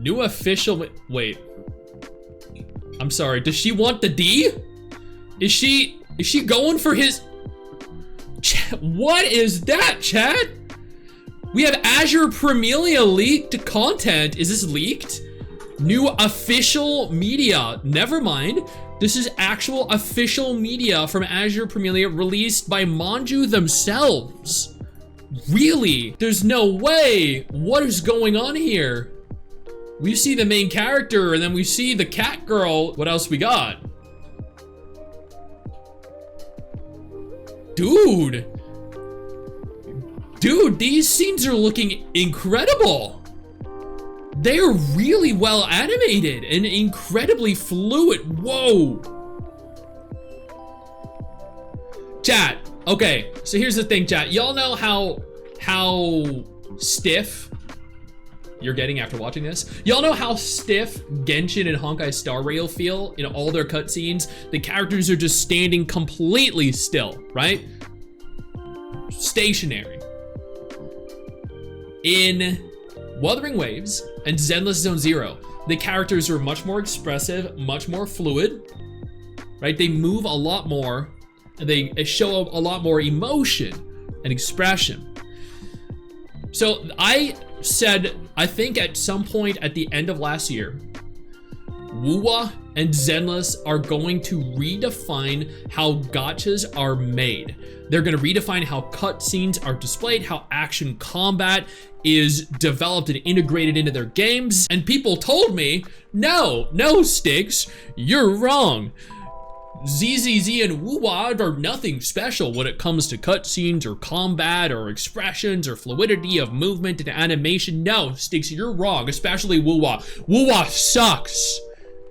New official, wait. I'm sorry, does she want the D? Is she going for his? What is that, chat? We have Azure Promilia leaked content. Is this leaked? New official media. Never mind. This is actual official media from Azure Promilia released by Manju themselves. Really? There's no way. What is going on here? We see the main character and then we see the cat girl. What else we got? Dude, these scenes are looking incredible. They're really well animated and incredibly fluid. Whoa. Chat, okay, so here's the thing, chat. Y'all know how stiff you're getting after watching this? Y'all know how stiff Genshin and Honkai Star Rail feel in all their cutscenes? The characters are just standing completely still, right? Stationary. In Wuthering Waves and Zenless Zone Zero, the characters are much more expressive, much more fluid, right? They move a lot more, and they show a lot more emotion and expression. So I said, I think at some point at the end of last year, Wuwa and Zenless are going to redefine how gachas are made. They're gonna redefine how cutscenes are displayed, how action combat is developed and integrated into their games. And people told me, no, Stix, you're wrong. ZZZ and Wuwa are nothing special when it comes to cutscenes or combat or expressions or fluidity of movement and animation. No, Stix, you're wrong, especially Wuwa. Wuwa sucks.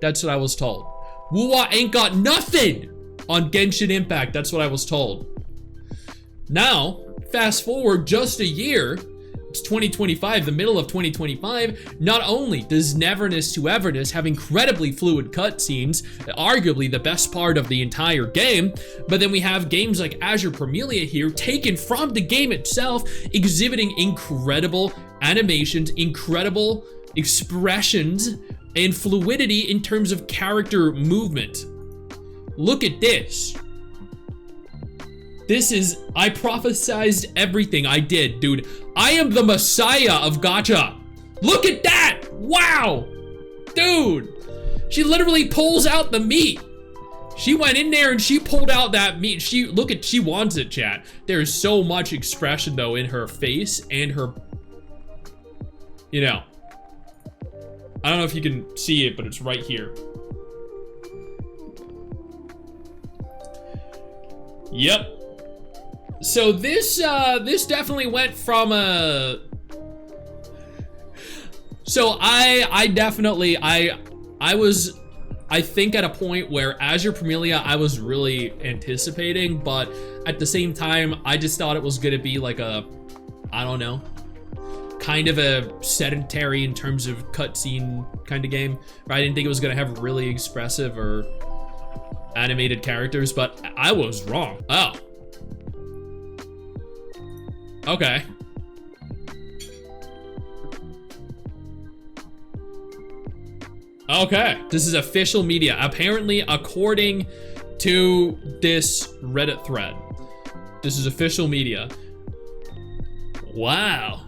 That's what I was told. Wuwa ain't got nothing on Genshin Impact. That's what I was told. Now, fast forward just a year, it's 2025, the middle of 2025. Not only does Neverness to Everness have incredibly fluid cutscenes, arguably the best part of the entire game, but then we have games like Azure Promilia here, taken from the game itself, exhibiting incredible animations, incredible expressions, and fluidity in terms of character movement. Look at this. This is, I prophesized everything I did, dude. I am the messiah of gacha. Look at that, wow. Dude, she literally pulls out the meat. She went in there and she pulled out that meat. She wants it, chat. There's so much expression though in her face and her, you know. I don't know if you can see it, but it's right here. Yep. So this definitely went from a. So I think at a point where Azure Promilia I was really anticipating, but at the same time I just thought it was gonna be like a, I don't know, kind of a sedentary in terms of cutscene kind of game, right? I didn't think it was gonna have really expressive or animated characters, but I was wrong. Oh. Okay. Okay, this is official media. Apparently, according to this Reddit thread, this is official media. Wow.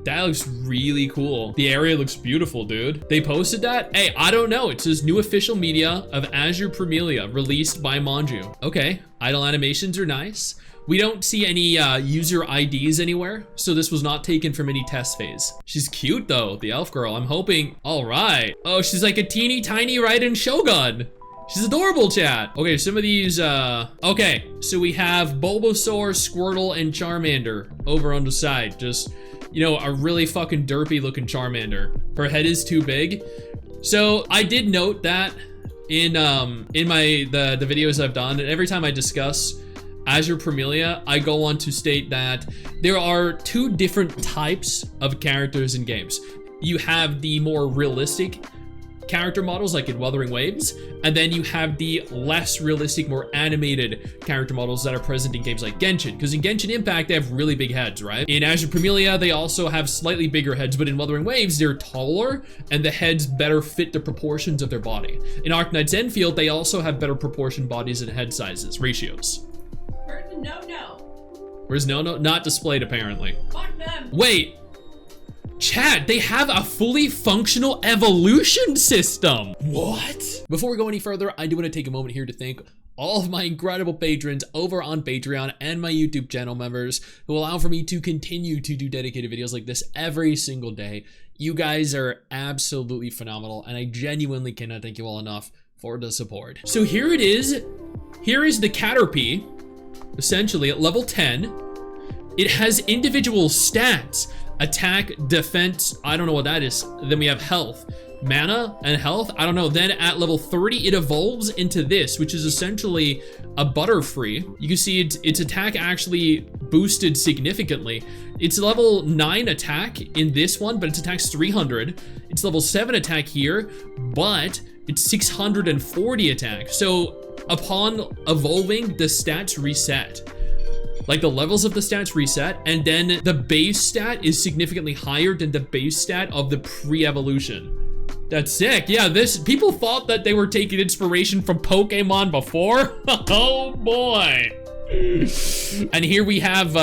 That looks really cool. The area looks beautiful, dude. They posted that? Hey, I don't know. It says new official media of Azure Promilia released by Manju. Okay, idle animations are nice. We don't see any user IDs anywhere, so this was not taken from any test phase. She's cute though, the elf girl. I'm hoping, all right. Oh, she's like a teeny tiny Raiden Shogun. She's adorable, chat. Okay, some of these, okay, so we have Bulbasaur, Squirtle, and Charmander over on the side. Just, you know, a really fucking derpy looking Charmander. Her head is too big. So I did note that in the videos I've done, and every time I discuss Azure Promilia, I go on to state that there are two different types of characters in games. You have the more realistic character models like in Wuthering Waves, and then you have the less realistic, more animated character models that are present in games like Genshin, because in Genshin Impact, they have really big heads, right? In Azure Promilia, they also have slightly bigger heads, but in Wuthering Waves, they're taller, and the heads better fit the proportions of their body. In Arknights Enfield, they also have better proportioned bodies and head sizes, ratios. Where's the no-no? Where's no-no? Not displayed, apparently. Fuck them. Wait. Chat, they have a fully functional evolution system. What? Before we go any further, I do want to take a moment here to thank all of my incredible patrons over on Patreon and my YouTube channel members who allow for me to continue to do dedicated videos like this every single day. You guys are absolutely phenomenal, and I genuinely cannot thank you all enough for the support. So here it is. Here is the Caterpie, essentially at level 10. It has individual stats. Attack, defense, I don't know what that is. Then we have health, mana and health, I don't know. Then at level 30, it evolves into this, which is essentially a Butterfree. You can see its attack actually boosted significantly. It's level 9 attack in this one, but its attack's 300. It's level 7 attack here, but it's 640 attack. So upon evolving, the stats reset. Like the levels of the stats reset, and then the base stat is significantly higher than the base stat of the pre-evolution. That's sick. Yeah, people thought that they were taking inspiration from Pokemon before. Oh boy. And here we have,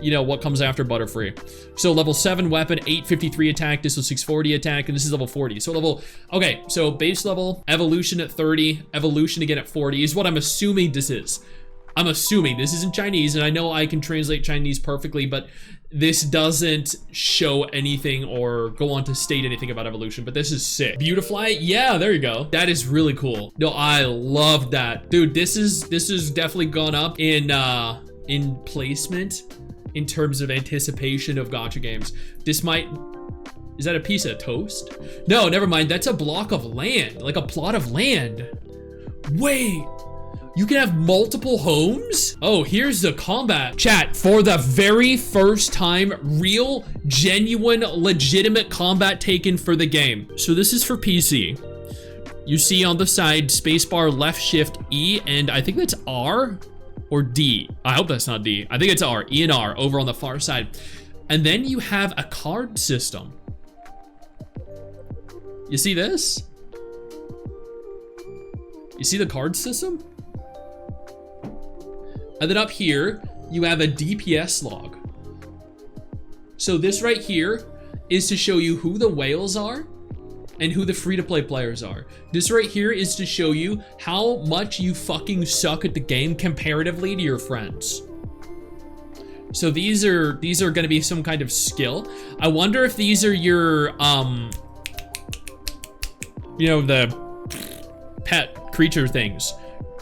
you know, what comes after Butterfree. So level 7 weapon, 853 attack, this was 640 attack, and this is level 40. So okay, so base level, evolution at 30, evolution again at 40 is what I'm assuming this is. I'm assuming this isn't Chinese, and I know I can translate Chinese perfectly, but this doesn't show anything or go on to state anything about evolution, but this is sick. Beautifly, yeah, there you go. That is really cool. No, I love that. Dude, this is definitely gone up in placement in terms of anticipation of gacha games. Is that a piece of toast? No, never mind. That's a block of land, like a plot of land. Wait. You can have multiple homes? Oh, here's the combat. Chat, for the very first time, real, genuine, legitimate combat taken for the game. So this is for PC. You see on the side, spacebar, left shift, E, and I think that's R or D. I hope that's not D. I think it's R, E and R over on the far side. And then you have a card system. You see this? You see the card system? And then up here, you have a DPS log. So this right here is to show you who the whales are and who the free-to-play players are. This right here is to show you how much you fucking suck at the game comparatively to your friends. So these are gonna be some kind of skill. I wonder if these are your, you know, the pet creature things.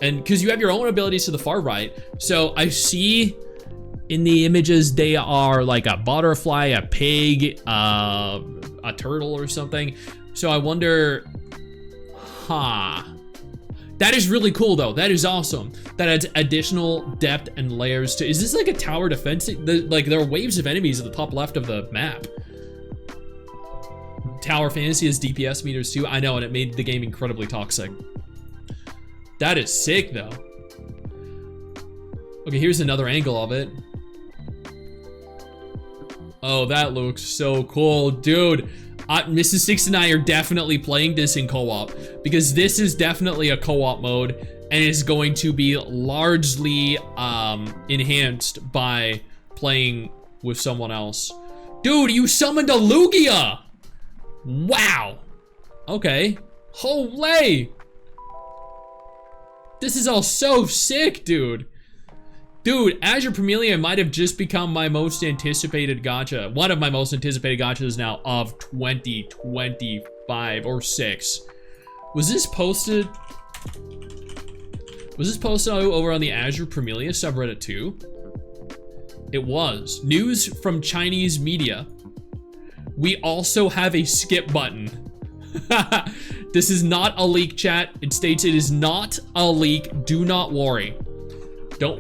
And because you have your own abilities to the far right. So I see in the images, they are like a butterfly, a pig, a turtle or something. So I wonder, that is really cool though. That is awesome. That adds additional depth and layers to, is this like a tower defense? Like there are waves of enemies at the top left of the map. Tower Fantasy has DPS meters too. I know, and it made the game incredibly toxic. That is sick though. Okay, here's another angle of it. Oh, that looks so cool, dude. Mrs. Stix and I are definitely playing this in co-op because this is definitely a co-op mode and is going to be largely enhanced by playing with someone else. Dude, you summoned a Lugia! Wow. Okay. Holy! This is all so sick, dude. Dude, Azure Promilia might have just become my most anticipated gacha. One of my most anticipated gachas now of 2025 or 6. Was this posted over on the Azure Promilia subreddit too? It was. News from Chinese media. We also have a skip button. This is not a leak, chat. It states it is not a leak. Do not worry.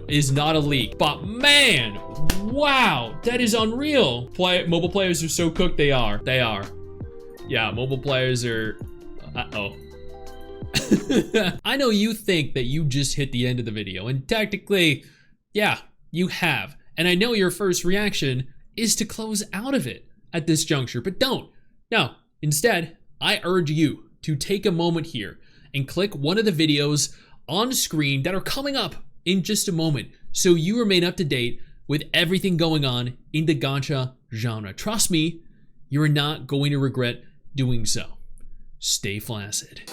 Is not a leak. But man, wow, that is unreal. Mobile players are so cooked. They are. Yeah, mobile players are Uh-oh. I know you think that you just hit the end of the video, and technically, yeah, you have. And I know your first reaction is to close out of it at this juncture, but don't. No, instead, I urge you to take a moment here and click one of the videos on screen that are coming up in just a moment so you remain up to date with everything going on in the gacha genre. Trust me, you are not going to regret doing so. Stay flaccid.